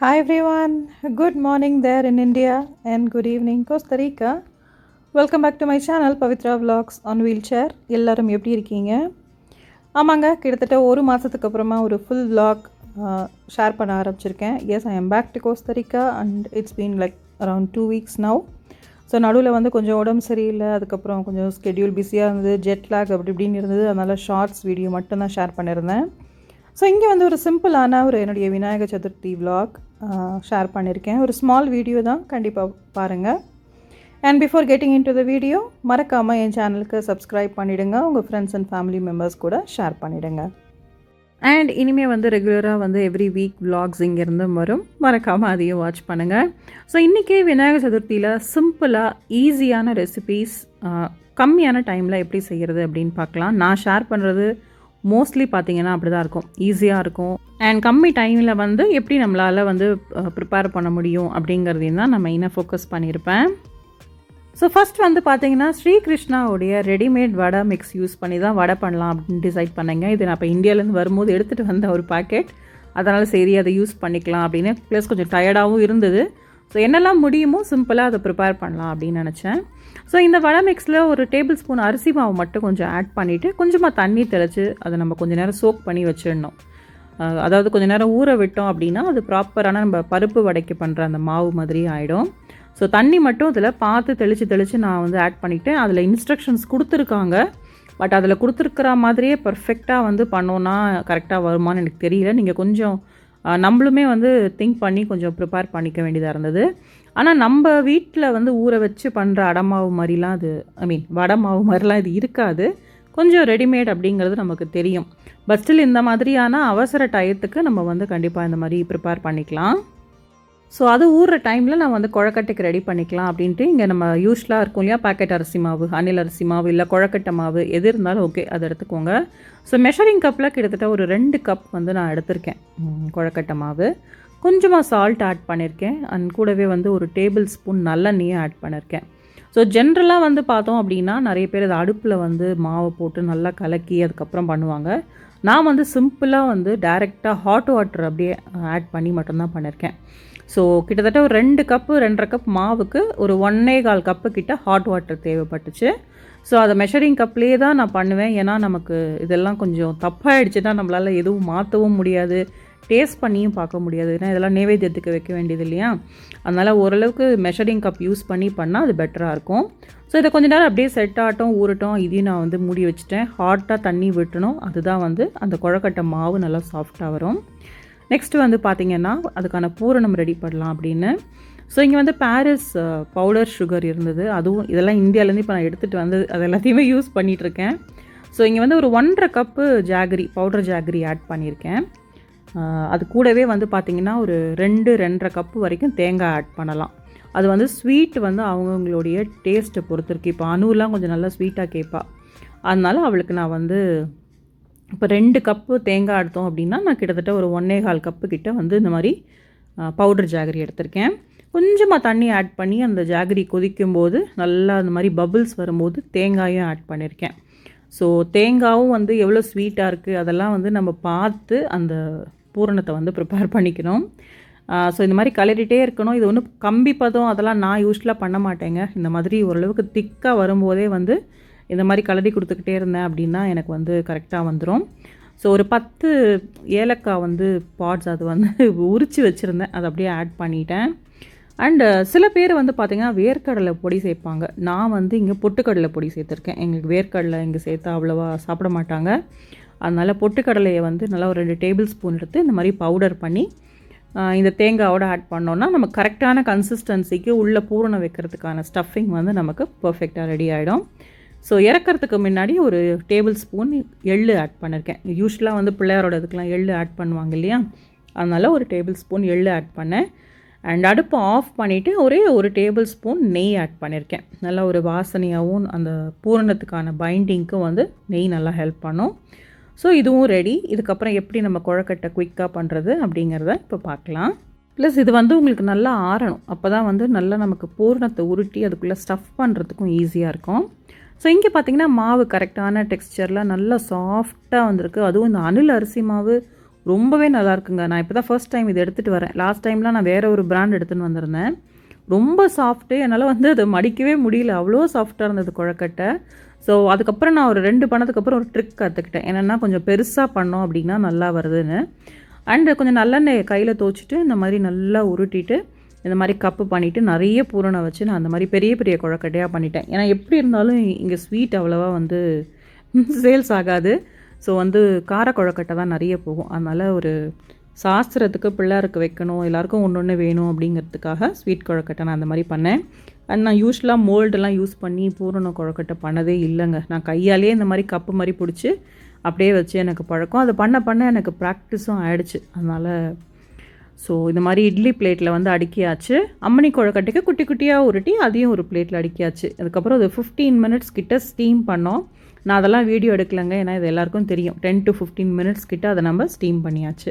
Hi everyone, good morning there in India and good evening Costa Rica. Welcome back to my channel Pavitra Vlogs on Wheelchair. எல்லாரும் எப்படி இருக்கீங்க? ஆமாங்க, கிட்டத்தட்ட ஒரு மாதத்துக்கு அப்புறமா ஒரு ஃபுல் vlog ஷேர் பண்ண ஆரம்பிச்சிருக்கேன். Yes, I am back to Costa Rica and it's been like around 2 weeks now. So நடுவில் வந்து கொஞ்சம் உடம்பு சரியில்லை, அதுக்கப்புறம் கொஞ்சம் ஸ்கெட்யூல் பிஸியாக இருந்தது, ஜெட் லாக் அப்படி இப்படின்னு இருந்தது. அதனால் ஷார்ட்ஸ் வீடியோ மட்டும்தான் ஷேர் பண்ணியிருந்தேன். ஸோ இங்கே வந்து ஒரு சிம்பிளான என்னுடைய விநாயகர் சதுர்த்தி vlog ஷேர் பண்ணியிருக்கேன். ஒரு ஸ்மால் வீடியோ தான், கண்டிப்பாக பாருங்கள். And before getting in to the video, மறக்காமல் என் சேனலுக்கு சப்ஸ்கிரைப் பண்ணிவிடுங்க, உங்கள் ஃப்ரெண்ட்ஸ் அண்ட் ஃபேமிலி மெம்பர்ஸ் கூட ஷேர் பண்ணிவிடுங்க. அண்ட் இனிமேல் வந்து ரெகுலராக வந்து எவ்ரி வீக் விலாக்ஸ் இங்கேருந்து வரும், மறக்காமல் அதையும் வாட்ச் பண்ணுங்கள். ஸோ இன்றைக்கி விநாயகர் சதுர்த்தியில் சிம்பிளாக ஈஸியான ரெசிபீஸ் கம்மியான டைமில் எப்படி செய்கிறது அப்படின்னு பார்க்கலாம். நான் ஷேர் பண்ணுறது மோஸ்ட்லி பார்த்திங்கன்னா அப்படி தான் இருக்கும், ஈஸியாக இருக்கும். அண்ட் கம்மி டைமில் வந்து எப்படி நம்மளால் வந்து ப்ரிப்பேர் பண்ண முடியும் அப்படிங்கிறதையும் தான் நான் மெயினாக ஃபோக்கஸ் பண்ணியிருப்பேன். ஸோ ஃபஸ்ட் வந்து பார்த்திங்கன்னா ஸ்ரீகிருஷ்ணாவுடைய ரெடிமேட் வடை மிக்ஸ் யூஸ் பண்ணி தான் வடை பண்ணலாம் அப்படின்னு டிசைட் பண்ணேங்க. இது நான் இப்போ இந்தியாவிலேருந்து வரும்போது எடுத்துகிட்டு வந்த ஒரு பேக்கெட், அதனால் சரி அதை யூஸ் பண்ணிக்கலாம் அப்படின்னு. ப்ளஸ் கொஞ்சம் டயர்டாகவும் இருந்தது. ஸோ என்னெல்லாம் முடியுமோ சிம்பிளாக அதை ப்ரிப்பேர் பண்ணலாம் அப்படின்னு நினச்சேன். ஸோ இந்த வடை மிக்ஸில் ஒரு டேபிள் ஸ்பூன் அரிசி மாவு மட்டும் கொஞ்சம் ஆட் பண்ணிவிட்டு கொஞ்சமாக தண்ணி தெளித்து அதை நம்ம கொஞ்சம் நேரம் சோக் பண்ணி வச்சிடணும். அதாவது கொஞ்சம் நேரம் ஊற விட்டோம் அப்படின்னா அது ப்ராப்பரான நம்ம பருப்பு வடைக்கு பண்ணுற அந்த மாவு மாதிரி ஆகிடும். ஸோ தண்ணி மட்டும் இதில் பார்த்து தெளித்து நான் வந்து ஆட் பண்ணிக்கிட்டேன். அதில் இன்ஸ்ட்ரக்ஷன்ஸ் கொடுத்துருக்காங்க, பட் அதில் கொடுத்துருக்கிற மாதிரியே பர்ஃபெக்டாக வந்து பண்ணோன்னா கரெக்டாக வருமானு எனக்கு தெரியல. நீங்கள் கொஞ்சம் நம்மளுமே வந்து திங்க் பண்ணி கொஞ்சம் ப்ரிப்பேர் பண்ணிக்க வேண்டியதாக இருந்தது. ஆனால் நம்ம வீட்டில் வந்து ஊற வச்சு பண்ணுற அடமாவு மாதிரிலாம் அது வடை மாவு மாதிரிலாம் இது இருக்காது. கொஞ்சம் ரெடிமேட் அப்படிங்கிறது நமக்கு தெரியும். பட் ஸ்டில் இந்த மாதிரியான அவசர டயத்துக்கு நம்ம வந்து கண்டிப்பாக இந்த மாதிரி ப்ரிப்பேர் பண்ணிக்கலாம். ஸோ அது ஊறுற டைமில் நான் வந்து குழக்கட்டைக்கு ரெடி பண்ணிக்கலாம் அப்படின்ட்டு இங்கே நம்ம யூஸ்வலாக இருக்கும் இல்லையா, பேக்கெட் அரிசி மாவு, அணில் அரிசி மாவு, இல்லை குழக்கட்டை மாவு எது இருந்தாலும் ஓகே, அதை எடுத்துக்கோங்க. ஸோ மெஷரிங் கப்பில் கிட்டத்தட்ட ஒரு 2 கப் வந்து நான் எடுத்திருக்கேன் குழக்கட்டை மாவு. கொஞ்சமாக சால்ட் ஆட் பண்ணியிருக்கேன். அண்ட் கூடவே வந்து ஒரு டேபிள் ஸ்பூன் நல்லெண்ணெயை ஆட் பண்ணியிருக்கேன். ஸோ ஜென்ரலாக வந்து பார்த்தோம் அப்படின்னா நிறைய பேர் அது அடுப்பில் வந்து மாவை போட்டு நல்லா கலக்கி அதுக்கப்புறம் பண்ணுவாங்க. நான் வந்து சிம்பிளாக வந்து டைரெக்டாக ஹாட் வாட்டர் அப்படியே ஆட் பண்ணி மட்டும்தான் பண்ணியிருக்கேன். ஸோ கிட்டத்தட்ட ஒரு 2 கப்பு 2.5 கப் மாவுக்கு ஒரு 1.25 கப்பு கிட்ட ஹாட் வாட்டர் தேவைப்பட்டுச்சு. ஸோ அதை மெஷரிங் கப்லேயே தான் நான் பண்ணுவேன். ஏன்னா நமக்கு இதெல்லாம் கொஞ்சம் தப்பாகிடுச்சுன்னா நம்மளால் எதுவும் மாற்றவும் முடியாது, டேஸ்ட் பண்ணியும் பார்க்க முடியாது. ஏன்னா இதெல்லாம் நைவேத்தியத்துக்கு வைக்க வேண்டியது இல்லையா, அதனால் ஓரளவுக்கு மெஷரிங் கப் யூஸ் பண்ணால் அது பெட்டராக இருக்கும். ஸோ இதை கொஞ்சம் நேரம் அப்படியே செட் ஆகட்டும், ஊறட்டும். இதையும் நான் வந்து மூடி வச்சுட்டேன். ஹாட்டாக தண்ணி விட்டணும், அதுதான் வந்து அந்த குழக்கட்டை மாவு நல்லா சாஃப்டாக வரும். நெக்ஸ்ட்டு வந்து பார்த்திங்கன்னா அதுக்கான பூரணம் ரெடி பண்ணலாம் அப்படின்னு. ஸோ இங்கே வந்து பாரிஸ் பவுடர் சுகர் இருந்தது, அதுவும் இதெல்லாம் இந்தியாவிலேருந்து இப்போ நான் எடுத்துகிட்டு வந்து அது எல்லாத்தையுமே யூஸ் பண்ணிகிட்ருக்கேன். ஸோ இங்கே வந்து ஒரு 1.5 cup jaggery, powder jaggery add பண்ணியிருக்கேன். அது கூடவே வந்து பார்த்திங்கன்னா ஒரு 2-2.5 கப்பு வரைக்கும் தேங்காய் ஆட் பண்ணலாம். அது வந்து ஸ்வீட் வந்து அவங்கவுங்களுடைய டேஸ்ட்டை பொறுத்து இருக்குது. இப்போ அணுலாம் கொஞ்சம் நல்லா ஸ்வீட்டாக கேட்பா, அதனால் அவளுக்கு நான் வந்து இப்போ 2 கப்பு தேங்காய் எடுத்தோம் அப்படின்னா நான் கிட்டத்தட்ட ஒரு 1.25 கப்பு கிட்ட வந்து இந்த மாதிரி பவுடர் ஜாகரி எடுத்திருக்கேன். கொஞ்சமாக தண்ணி ஆட் பண்ணி அந்த ஜாகரி கொதிக்கும்போது நல்லா அந்த மாதிரி பபுள்ஸ் வரும்போது தேங்காயும் ஆட் பண்ணியிருக்கேன். ஸோ தேங்காயும் வந்து எவ்வளோ ஸ்வீட்டாக இருக்குது அதெல்லாம் வந்து நம்ம பார்த்து அந்த பூரணத்தை வந்து ப்ரிப்பேர் பண்ணிக்கணும். ஸோ இந்த மாதிரி கலரிட்டே இருக்கணும். இது ஒன்றும் கம்பி பதம் அதெல்லாம் நான் யூஸ்வலாக பண்ண மாட்டேங்க. இந்த மாதிரி ஓரளவுக்கு திக்காக வரும்போதே வந்து இந்த மாதிரி கலரி கொடுத்துக்கிட்டே இருந்தேன் அப்படின்னா எனக்கு வந்து கரெக்டாக வந்துடும். ஸோ ஒரு 10 ஏலக்காய் வந்து பாட்ஸ் அது வந்து உரித்து வச்சுருந்தேன், அதை அப்படியே ஆட் பண்ணிட்டேன். அண்டு சில பேர் வந்து பார்த்திங்கன்னா வேர்க்கடலை பொடி சேர்ப்பாங்க. நான் வந்து இங்கே பொட்டுக்கடலை பொடி சேர்த்துருக்கேன். எங்களுக்கு வேர்க்கடலை இங்கே சேர்த்தா அவ்வளோவா சாப்பிட மாட்டாங்க. அதனால் பொட்டுக்கடலையை வந்து நல்லா ஒரு 2 டேபிள் ஸ்பூன் எடுத்து இந்த மாதிரி பவுடர் பண்ணி இந்த தேங்காயோடு ஆட் பண்ணோன்னா நம்ம கரெக்டான கன்சிஸ்டன்சிக்கு உள்ள பூரணம் வைக்கிறதுக்கான ஸ்டஃபிங் வந்து நமக்கு பர்ஃபெக்டாக ரெடி ஆகிடும். ஸோ இறக்கிறதுக்கு முன்னாடி ஒரு டேபிள் ஸ்பூன் எள்ளு ஆட் பண்ணியிருக்கேன். யூஸ்வலாக வந்து பிள்ளையாரோட இதுக்கெலாம் எள்ளு ஆட் பண்ணுவாங்க இல்லையா, அதனால் ஒரு டேபிள் ஸ்பூன் எள்ளு ஆட் பண்ணேன். அண்ட் அடுப்பை ஆஃப் பண்ணிவிட்டு ஒரே ஒரு டேபிள் ஸ்பூன் நெய் ஆட் பண்ணியிருக்கேன். நல்லா ஒரு வாசனையாகவும் அந்த பூரணத்துக்கான பைண்டிங்க்கும் வந்து நெய் நல்லா ஹெல்ப் பண்ணும். ஸோ இதுவும் ரெடி. இதுக்கப்புறம் எப்படி நம்ம குழக்கட்டை குயிக்காக பண்ணுறது அப்படிங்கிறத இப்போ பார்க்கலாம். ப்ளஸ் இது வந்து உங்களுக்கு நல்லா ஆறணும், அப்போ தான் வந்து நல்லா நமக்கு பூரணத்தை உருட்டி அதுக்குள்ளே ஸ்டஃப் பண்ணுறதுக்கும் ஈஸியாக இருக்கும். ஸோ இங்கே பார்த்திங்கன்னா மாவு கரெக்டான டெக்ஸ்சரில் நல்லா சாஃப்டாக வந்திருக்கு. அதுவும் இந்த அணில் அரிசி மாவு ரொம்பவே நல்லாயிருக்குங்க. நான் இப்போ தான் ஃபர்ஸ்ட் டைம் இது எடுத்துகிட்டு வரேன். லாஸ்ட் டைம்லாம் நான் வேறு ஒரு பிராண்ட் எடுத்துன்னு வந்திருந்தேன். ரொம்ப சாஃப்ட்டு, என்னால் வந்து அதை மடிக்கவே முடியல, அவ்வளோ சாஃப்டாக இருந்தது கொழக்கட்டை. ஸோ அதுக்கப்புறம் நான் ஒரு 2 பண்ணதுக்கப்புறம் ஒரு ட்ரிக் கற்றுக்கிட்டேன். என்னென்னா கொஞ்சம் பெருசாக பண்ணோம் அப்படின்னா நல்லா வருதுன்னு. அண்டு கொஞ்சம் நல்லெண்ணெய் கையில் தோச்சிட்டு இந்த மாதிரி நல்லா உருட்டிட்டு இந்த மாதிரி கப்பு பண்ணிவிட்டு நிறைய பூரணம் வச்சு நான் அந்த மாதிரி பெரிய பெரிய கொழக்கட்டையாக பண்ணிட்டேன். ஏன்னா எப்படி இருந்தாலும் இங்கே ஸ்வீட் அவ்வளோவா வந்து சேல்ஸ் ஆகாது. ஸோ வந்து கார கொழக்கட்டை தான் நிறைய போகும். அதனால் ஒரு சாஸ்திரத்துக்கு பிள்ளையாருக்கு வைக்கணும், எல்லாேருக்கும் ஒன்று ஒன்று வேணும் அப்படிங்கிறதுக்காக ஸ்வீட் கொழக்கட்டை நான் அந்த மாதிரி பண்ணேன். அண்ட் நான் யூஸ்வலாக மோல்டெல்லாம் யூஸ் பண்ணி பூரண கொழக்கட்டை பண்ணதே இல்லைங்க. நான் கையாலேயே இந்த மாதிரி கப்பு மாதிரி பிடிச்சி அப்படியே வச்சு எனக்கு பழக்கம். அது பண்ண பண்ண எனக்கு ப்ராக்டிஸும் ஆகிடுச்சு. அதனால் ஸோ இந்த மாதிரி இட்லி பிளேட்டில் வந்து அடுக்கியாச்சு. அம்மணி கொழக்கட்டைக்கு குட்டி குட்டியாக உருட்டி அதையும் ஒரு பிளேட்டில் அடுக்கியாச்சு. அதுக்கப்புறம் அது 15 மினிட்ஸ் கிட்ட ஸ்டீம் பண்ணோம். நான் அதெல்லாம் வீடியோ எடுக்கலைங்க, ஏன்னா இது எல்லாேருக்கும் தெரியும். 10 to 15 மினிட்ஸ் கிட்ட அதை நம்ம ஸ்டீம் பண்ணியாச்சு.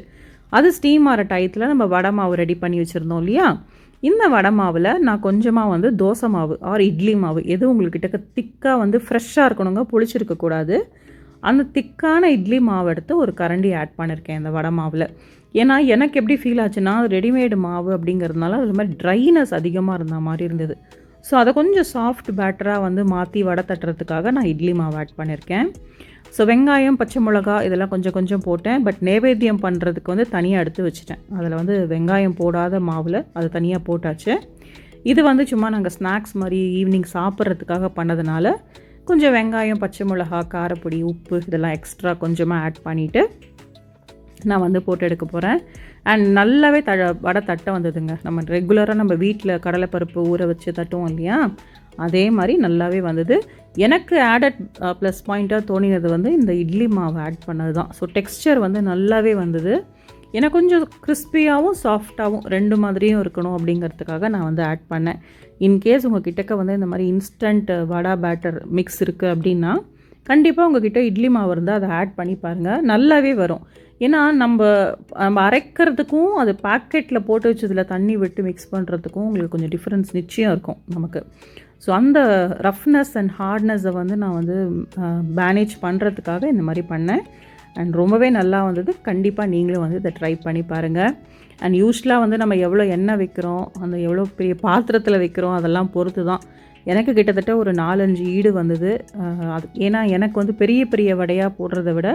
அது ஸ்டீம் ஆகிற டயத்தில் நம்ம வடை மாவு ரெடி பண்ணி வச்சுருந்தோம் இல்லையா? இந்த வடை மாவில் நான் கொஞ்சமாக வந்து தோசை மாவு ஆர் இட்லி மாவு, எது உங்கள்கிட்ட திக்காக வந்து ஃப்ரெஷ்ஷாக இருக்கணுங்க, புளிச்சிருக்கக்கூடாது. அந்த திக்கான இட்லி மாவு எடுத்து ஒரு கரண்டி ஆட் பண்ணியிருக்கேன் இந்த வடை மாவில். ஏன்னா எனக்கு எப்படி ஃபீல் ஆச்சுன்னா, ரெடிமேடு மாவு அப்படிங்கிறதுனால அது மாதிரி ட்ரைனஸ் அதிகமாக இருந்த மாதிரி இருந்தது. ஸோ அதை கொஞ்சம் சாஃப்ட் பேட்டராக வந்து மாற்றி வடை தட்டுறதுக்காக நான் இட்லி மாவு ஆட் பண்ணியிருக்கேன். ஸோ வெங்காயம், பச்சை மிளகா இதெல்லாம் கொஞ்சம் கொஞ்சம் போட்டேன். பட் நைவேத்தியம் பண்ணுறதுக்கு வந்து தனியாக எடுத்து வச்சுட்டேன். அதில் வந்து வெங்காயம் போடாத மாவில் அது தனியாக போட்டாச்சு. இது வந்து சும்மா நாங்கள் ஸ்நாக்ஸ் மாதிரி ஈவினிங் சாப்பிட்றதுக்காக பண்ணதுனால கொஞ்சம் வெங்காயம், பச்சை மிளகா, காரப்பொடி, உப்பு இதெல்லாம் எக்ஸ்ட்ரா கொஞ்சமாக ஆட் பண்ணிவிட்டு நான் வந்து போட்டு எடுக்க போகிறேன். அண்ட் நல்லாவே வடை தட்ட வந்ததுங்க. நம்ம ரெகுலராக நம்ம வீட்டில் கடலைப்பருப்பு ஊற வச்சு தட்டுவோம் இல்லையா, அதே மாதிரி நல்லாவே வந்தது. எனக்கு ஆடட் ப்ளஸ் பாயிண்ட்டாக தோணினது வந்து இந்த இட்லி மாவு ஆட் பண்ணது தான். ஸோ டெக்ஸ்சர் வந்து நல்லாவே வந்தது. எனக்கு கொஞ்சம் கிறிஸ்பியாகவும் சாஃப்டாகவும் ரெண்டு மாதிரியும் இருக்கணும் அப்படிங்கிறதுக்காக நான் வந்து ஆட் பண்ணேன். இன்கேஸ் உங்கள் கிட்டக்க வந்து இந்த மாதிரி இன்ஸ்டன்ட் வடை பேட்டர் மிக்ஸ் இருக்குது அப்படின்னா கண்டிப்பாக உங்ககிட்ட இட்லி மாவு இருந்தால் அதை ஆட் பண்ணி பாருங்கள், நல்லாவே வரும். ஏன்னா நம்ம அரைக்கிறதுக்கும் அது பேக்கெட்டில் போட்டு வச்சதில் தண்ணி விட்டு மிக்ஸ் பண்ணுறதுக்கும் உங்களுக்கு கொஞ்சம் டிஃப்ரென்ஸ் நிச்சயம் இருக்கும் நமக்கு. ஸோ அந்த ரஃப்னஸ் அண்ட் ஹார்ட்னஸை வந்து நான் வந்து மேனேஜ் பண்ணுறதுக்காக இந்த மாதிரி பண்ணேன். அண்ட் ரொம்பவே நல்லா வந்தது. கண்டிப்பாக நீங்களும் வந்து இதை ட்ரை பண்ணி பாருங்கள். அண்ட் யூஸ்வலாக வந்து நம்ம எவ்வளோ எண்ணெய் வைக்கிறோம், அந்த எவ்வளோ பெரிய பாத்திரத்தில் வைக்கிறோம் அதெல்லாம் பொறுத்து தான். எனக்கு கிட்டத்தட்ட ஒரு 4-5 ஈடு வந்தது. அது ஏன்னா எனக்கு வந்து பெரிய பெரிய வடையாக போடுறத விட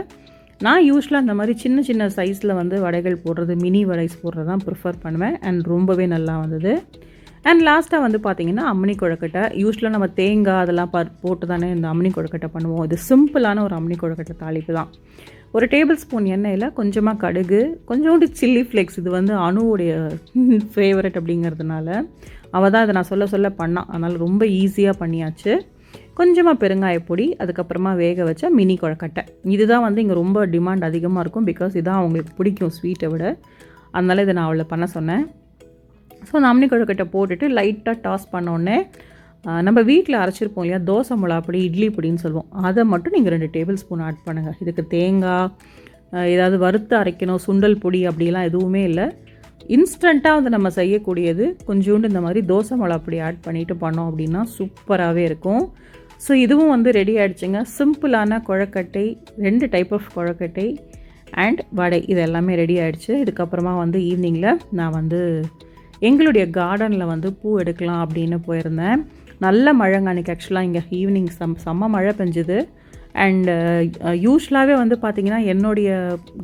நான் யூஸ்வலாக இந்த மாதிரி சின்ன சின்ன சைஸில் வந்து வடைகள் போடுறது, மினி வடைஸ் போடுறது தான் ப்ரிஃபர் பண்ணுவேன். அண்ட் ரொம்பவே நல்லா வந்தது. அண்ட் லாஸ்ட்டாக வந்து பார்த்திங்கன்னா அம்மணி கொழுக்கட்டை. யூஸ்வலாக நம்ம தேங்காய் அதெல்லாம் போட்டு தானே இந்த அம்மணி கொழுக்கட்டை பண்ணுவோம். இது சிம்பிளான ஒரு அம்மணி கொழுக்கட்டை தாளிப்பு தான். ஒரு டேபிள் ஸ்பூன் எண்ணெயில் கொஞ்சமாக கடுகு, கொஞ்சோண்டு சில்லி ஃப்ளேக்ஸ். இது வந்து அணுவுடைய ஃபேவரட் அப்படிங்கிறதுனால அவள் தான் இதை நான் சொல்ல சொல்ல பண்ணான். அதனால் ரொம்ப ஈஸியாக பண்ணியாச்சு. கொஞ்சமாக பெருங்காயப்பொடி, அதுக்கப்புறமா வேக வச்ச மினி கொழுக்கட்டை. இதுதான் வந்து இங்கே ரொம்ப டிமாண்ட் அதிகமாக இருக்கும். பிகாஸ் இதான் அவங்களுக்கு பிடிக்கும் ஸ்வீட்டை விட. அதனால் இதை நான் அவளை பண்ண சொன்னேன். ஸோ அந்த அம்மணி கொழுக்கட்டை போட்டுட்டு லைட்டாக டாஸ் பண்ணோடனே நம்ம வீட்டில் அரைச்சிருப்போம் இல்லையா தோசை மிளகா பொடி, இட்லி பொடின்னு சொல்லுவோம், அதை மட்டும் நீங்கள் 2 டேபிள் ஸ்பூன் ஆட் பண்ணுங்கள். இதுக்கு தேங்காய் ஏதாவது வறுத்து அரைக்கணும், சுண்டல் பொடி அப்படிலாம் எதுவுமே இல்லை. இன்ஸ்டண்ட்டாக வந்து நம்ம செய்யக்கூடியது. கொஞ்சோண்டு இந்த மாதிரி தோசை மிளகா பொடி ஆட் பண்ணிவிட்டு பண்ணோம் அப்படின்னா சூப்பராகவே இருக்கும். ஸோ இதுவும் வந்து ரெடி ஆகிடுச்சுங்க. சிம்பிளான கொழுக்கட்டை, 2 டைப் ஆஃப் கொழுக்கட்டை அண்ட் வடை இது எல்லாமே ரெடி ஆகிடுச்சு. இதுக்கப்புறமா வந்து ஈவினிங்கில் நான் வந்து எங்களுடைய கார்டனில் வந்து பூ எடுக்கலாம் அப்படின்னு போயிருந்தேன். நல்ல மழைங்க அன்றைக்கி. ஆக்சுவலாக இங்கே ஈவினிங் செம்ம மழை பெஞ்சுது. அண்டு யூஸ்வலாகவே வந்து பார்த்திங்கன்னா என்னுடைய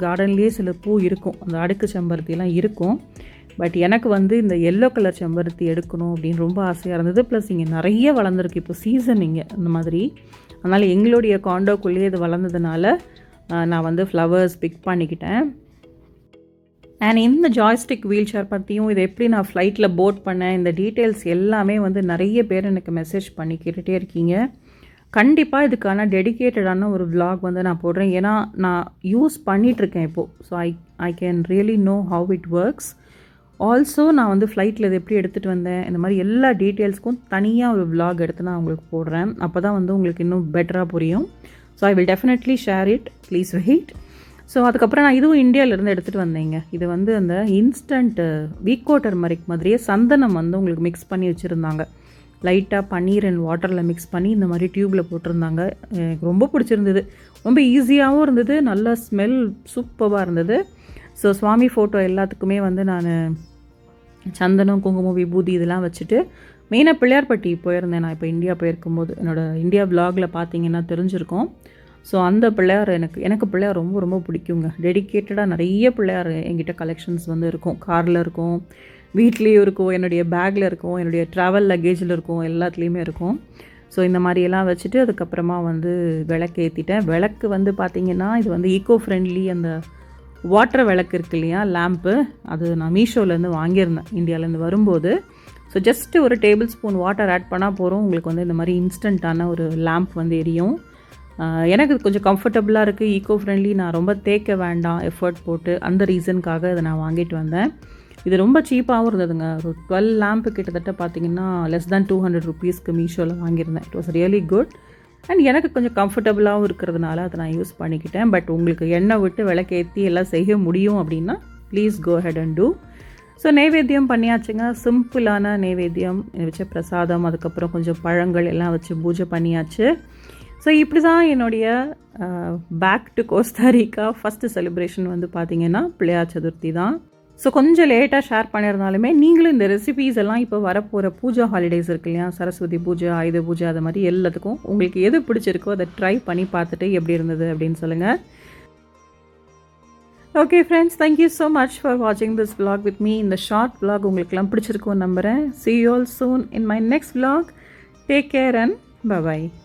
கார்டன்லேயே சில பூ இருக்கும், அந்த அடுக்கு செம்பருத்திலாம் இருக்கும். பட் எனக்கு வந்து இந்த எல்லோ கலர் செம்பருத்தி எடுக்கணும் அப்படின்னு ரொம்ப ஆசையாக இருந்தது. ப்ளஸ் இங்கே நிறைய வளர்ந்துருக்கு, இப்போ சீசன் இங்கே அந்த மாதிரி. அதனால் எங்களுடைய காண்டோக்குள்ளேயே இது வளர்ந்ததுனால நான் வந்து ஃப்ளவர்ஸ் பிக் பண்ணிக்கிட்டேன். அண்ட் இந்த ஜாய்ஸ்டிக் வீல் சேர் பற்றியும் இதை எப்படி நான் ஃப்ளைட்டில் போட் பண்ணேன், இந்த டீட்டெயில்ஸ் எல்லாமே வந்து நிறைய பேர் எனக்கு மெசேஜ் பண்ணி கேட்டுகிட்டே இருக்கீங்க. கண்டிப்பாக இதுக்கான டெடிக்கேட்டடான ஒரு vlog வந்து நான் போடுறேன். ஏன்னா நான் யூஸ் பண்ணிகிட்ருக்கேன் இப்போது. So I can really know how it works. Also நான் வந்து ஃப்ளைட்டில் இது எப்படி எடுத்துகிட்டு வந்தேன், இந்த மாதிரி எல்லா டீட்டெயில்ஸ்க்கும் தனியாக ஒரு vlog எடுத்து நான் உங்களுக்கு போடுறேன். அப்போ தான் வந்து உங்களுக்கு இன்னும் பெட்டராக புரியும். So I will definitely share it, please wait. So அதுக்கப்புறம் நான் இதுவும் இந்தியாவிலேருந்து எடுத்துகிட்டு வந்தேங்க. இது வந்து அந்த இன்ஸ்டன்ட் வீக்கோ டர்மரிக் மாதிரியே சந்தனம் வந்து உங்களுக்கு மிக்ஸ் பண்ணி வச்சுருந்தாங்க. லைட்டாக பன்னீர் அண்ட் வாட்டரில் மிக்ஸ் பண்ணி இந்த மாதிரி டியூப்பில் போட்டிருந்தாங்க. எனக்கு ரொம்ப பிடிச்சிருந்தது. ரொம்ப ஈஸியாகவும் இருந்தது, நல்ல ஸ்மெல் சூப்பராக இருந்தது. ஸோ சுவாமி ஃபோட்டோ எல்லாத்துக்குமே வந்து நான் சந்தனம், குங்குமம், விபூதி இதெல்லாம் வச்சுட்டு மெயினாக பிள்ளையார்பட்டி போயிருந்தேன். நான் இப்போ இந்தியா போயிருக்கும்போது என்னோடய இந்தியா விலாகில் பார்த்தீங்கன்னா தெரிஞ்சிருக்கோம். ஸோ அந்த பிள்ளையார் எனக்கு பிள்ளையார் ரொம்ப ரொம்ப பிடிக்குங்க. டெடிக்கேட்டடாக நிறைய பிள்ளையார் என்கிட்ட கலெக்ஷன்ஸ் வந்து இருக்கும். காரில் இருக்கும், வீட்லேயும் இருக்கும், என்னுடைய பேக்கில் இருக்கும், என்னுடைய ட்ராவல் லக்கேஜில் இருக்கும், எல்லாத்துலேயுமே இருக்கும். ஸோ இந்த மாதிரியெல்லாம் வச்சுட்டு அதுக்கப்புறமா வந்து விளக்கு ஏற்றிட்டேன். விளக்கு வந்து பார்த்திங்கன்னா இது வந்து ஈக்கோ ஃப்ரெண்ட்லி அந்த வாட்டர் விளக்கு இருக்கு இல்லையா, லேம்ப்பு, அது நான் மீஷோலேருந்து வாங்கியிருந்தேன் இந்தியாவிலேருந்து வரும்போது. ஸோ ஜஸ்ட்டு ஒரு டேபிள் ஸ்பூன் வாட்டர் ஆட் பண்ணால் போகிறோம், உங்களுக்கு வந்து இந்த மாதிரி இன்ஸ்டண்ட்டான ஒரு லேம்ப் வந்து எரியும். எனக்கு கொஞ்சம் கம்ஃபர்டபுளாக இருக்குது, ஈக்கோ ஃப்ரெண்ட்லி, நான் ரொம்ப தேய்க்க வேண்டாம் எஃபர்ட் போட்டு, அந்த ரீசனுக்காக இதை நான் வாங்கிட்டு வந்தேன். இது ரொம்ப சீப்பாகவும் இருந்ததுங்க. ஒரு 12 லேம்ப்பு கிட்டத்தட்ட பார்த்திங்கன்னா லெஸ் தேன் 200 ருபீஸ்க்கு மீஷோவில் வாங்கியிருந்தேன். It was really good and எனக்கு கொஞ்சம் கம்ஃபர்டபுளாகவும் இருக்கிறதுனால அதை நான் யூஸ் பண்ணிக்கிட்டேன். பட் உங்களுக்கு எண்ணெய் விட்டு விளக்கேற்றி எல்லாம் செய்ய முடியும் அப்படின்னா please go ahead and do. So நைவேத்தியம் பண்ணியாச்சுங்க. சிம்பிளான நைவேத்தியம் வச்ச பிரசாதம், அதுக்கப்புறம் கொஞ்சம் பழங்கள் எல்லாம் வச்சு பூஜை பண்ணியாச்சு. ஸோ இப்படி தான் என்னுடைய back to Costa Rica first celebration வந்து பார்த்திங்கன்னா பிள்ளையார் சதுர்த்தி தான். ஸோ கொஞ்சம் லேட்டாக ஷேர் பண்ணியிருந்தாலுமே நீங்களும் இந்த ரெசிபீஸ் எல்லாம் இப்போ வரப்போகிற பூஜா ஹாலிடேஸ் இருக்கு இல்லையா, சரஸ்வதி பூஜை, ஆயுத பூஜை, அது மாதிரி எல்லாத்துக்கும் உங்களுக்கு எது பிடிச்சிருக்கோ அதை ட்ரை பண்ணி பார்த்துட்டு எப்படி இருந்தது அப்படின்னு சொல்லுங்கள். Okay friends, thank you so much for வாட்சிங் திஸ் vlog with me. இந்த ஷார்ட் vlog உங்களுக்குலாம் பிடிச்சிருக்கும்னு நம்புகிறேன். See you all soon in my next vlog. Take care and bye-bye.